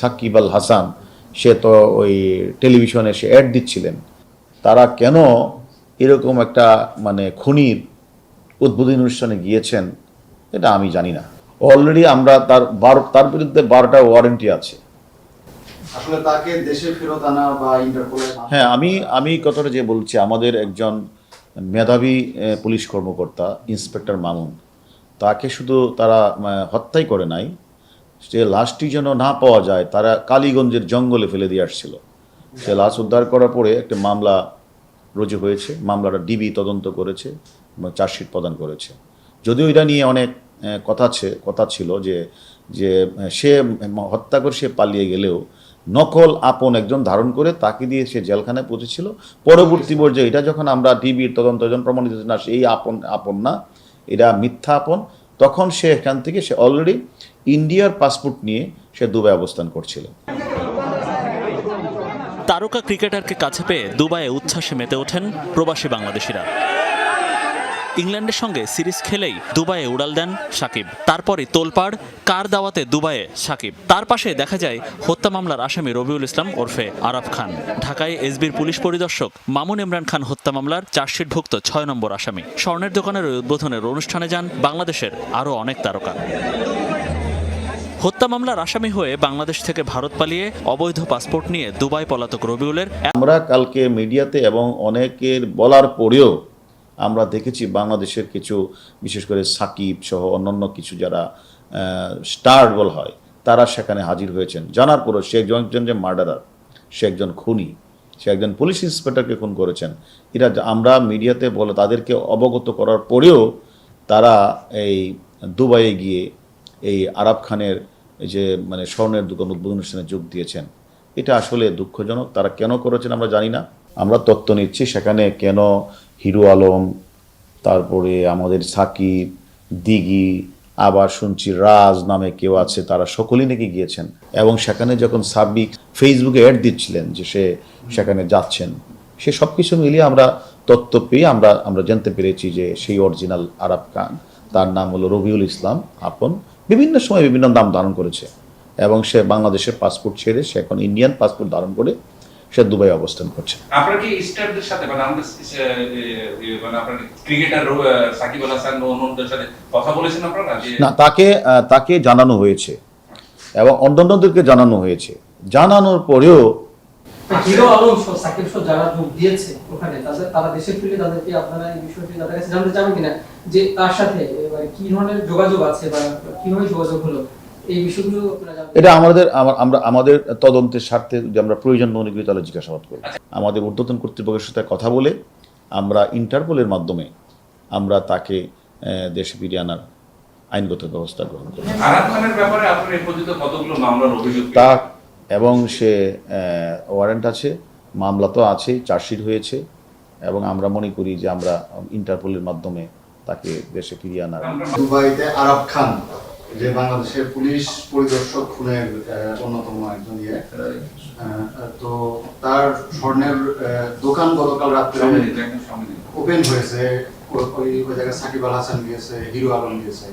সাকিব আল হাসান সে তো ওই টেলিভিশনে সে অ্যাড দিচ্ছিলেন। তারা কেন এরকম একটা মানে খুনির উদ্বোধনী অনুষ্ঠানে গিয়েছেন এটা আমি জানি না। অলরেডি আমরা তার বিরুদ্ধে 12টা ওয়ারেন্টি আছে। আসলে তাকে দেশে ফেরত আনা বা ইন্টারপোলে হ্যাঁ, আমি কথাটা যে বলছি, আমাদের একজন মেধাবী পুলিশ কর্মকর্তা ইন্সপেক্টর মামুন, তাকে শুধু তারা হত্যাই করে নাই, সে লাশটি যেন না পাওয়া যায় তারা কালীগঞ্জের জঙ্গলে ফেলে দিয়ে আসছিল। সে লাশ উদ্ধার করার পরে একটা মামলা রুজু হয়েছে, মামলাটা ডিবি তদন্ত করেছে এবং চার্জশিট প্রদান করেছে। যদিও এটা নিয়ে অনেক কথা ছিল যে যে সে হত্যা করে সে পালিয়ে গেলেও নকল আপন একজন ধারণ করে তাকে দিয়ে সে জেলখানায় পৌঁছেছিল। পরবর্তী পর্যায়ে এটা যখন আমরা ডিবির তদন্ত যখন প্রমাণিত না সেই আপন না, এটা মিথ্যা আপন, তখন সে এখান থেকে সে অলরেডি ইন্ডিয়ার পাসপোর্ট নিয়ে সে দুবাই অবস্থান করছিল। তারকা ক্রিকেটারকে কাছে পেয়ে দুবাইয়ে উচ্ছ্বাসে মেতে ওঠেন প্রবাসী বাংলাদেশিরা। ইংল্যান্ডের সঙ্গে সিরিজ খেলেই দুবাইয়ে উড়াল দেন সাকিব। তারপরই তোলপাড় কার দাওয়াতে দুবাইয়ে সাকিব। তার পাশে দেখা যায় হত্যা মামলার আসামি রবিউল ইসলাম ওরফে আরাফ খান, ঢাকায় এসবির পুলিশ পরিদর্শক মামুন ইমরান খান হত্যা মামলার চার্জশিটভুক্ত 6 নম্বর আসামি। স্বর্ণের দোকানের উদ্বোধনের অনুষ্ঠানে যান বাংলাদেশের আরও অনেক তারকা। হত্যা মামলার আসামি হয়ে বাংলাদেশ থেকে ভারত পালিয়ে অবৈধ পাসপোর্ট নিয়ে দুবাই পলাতক রবিউলের আমরা কালকে মিডিয়াতে এবং অনেকের বলার পরেও আমরা দেখেছি বাংলাদেশের কিছু, বিশেষ করে সাকিব সহ অন্যান্য কিছু যারা স্টার বলা হয়, তারা সেখানে হাজির হয়েছেন। জানার পরও সে একজন যে মার্ডারার, সে একজন খুনি, সে একজন পুলিশ ইন্সপেক্টরকে খুন করেছেন, এটা আমরা মিডিয়াতে বলে তাদেরকে অবগত করার পরেও তারা এই দুবাইয়ে গিয়ে এই আরাফ খানের যে মানে স্বর্ণের দোকান উদ্বোধন অনুষ্ঠানে যোগ দিয়েছেন। এটা আসলে দুঃখজনক। তারা কেন করেছেন আমরা জানি না। আমরা তথ্য নিচ্ছি সেখানে কেন হিরো আলম, তারপরে আমাদের সাকিব, দিঘি, আবার শুনছি রাজ নামে কেউ আছে, তারা সকলেই নাকি গিয়েছেন। এবং সেখানে যখন সাব্বিক ফেসবুকে অ্যাড দিচ্ছিলেন যে সে সেখানে যাচ্ছেন, সে সব কিছু মিলিয়ে আমরা তথ্য পেয়ে আমরা জানতে পেরেছি যে সেই অরিজিনাল আরাফ খান, তার নাম হলো রবিউল ইসলাম আপন, বিভিন্ন সময় বিভিন্ন নাম ধারণ করেছে এবং সে বাংলাদেশের পাসপোর্ট ছেড়ে সে এখন ইন্ডিয়ান পাসপোর্ট ধারণ করে সে দুবাই অবস্থান করছে। আপনারা কি স্টারদের সাথে মানে আমাদের মানে আপনার ক্রিকেটার সাকিব আল হাসান ও অন্যদের সাথে কথা বলেছেন আপনারা? না, তাকে জানানো হয়েছে এবং অন্যান্যদেরকে জানানো হয়েছে। জানানোর পরেও হিরো আলম সহ সাকিব সহ যারা যোগ দিয়েছে ওখানে তারা দেশে ফিরে তাদেরকে আপনারা এই বিষয়টি তাদের কাছে জানতে চাবেন কিনা, যে তার সাথে কি ধরনের যোগাযোগ আছে বা কিভাবে যোগাযোগ হলো, এই বিষয়গুলো আপনারা জানতে। এটা আমাদের তদন্তের স্বার্থে যদি আমরা প্রয়োজন মনে করি তাহলে জিজ্ঞাসাবাদ করি। আমাদের ঊর্ধ্বতন কর্তৃপক্ষের সাথে কথা বলে আমরা ইন্টারপোলের মাধ্যমে আমরা তাকে দেশে ফিরিয়ে আনার আইনগত ব্যবস্থা গ্রহণ করি। আরাফ খানের ব্যাপারে আপনার এই পর্যন্ত কতগুলো মামলার অভিযোগ? তা এবং সে ওয়ারেন্ট আছে, মামলা তো আছেই, চার্জশিট হয়েছে এবং আমরা মনে করি যে আমরা ইন্টারপোলের মাধ্যমে তাকে দেশে ফিরিয়ে আনার। দুবাইতে আরাফ খান যে বাংলাদেশের পুলিশ পরিদর্শক খুনের অন্যতম একজন তো তার স্বর্ণের দোকান গতকাল রাত্রে ওপেন হয়েছে। ওই জায়গায় সাকিব আল হাসান গিয়েছে, হিরো আলম গিয়েছে।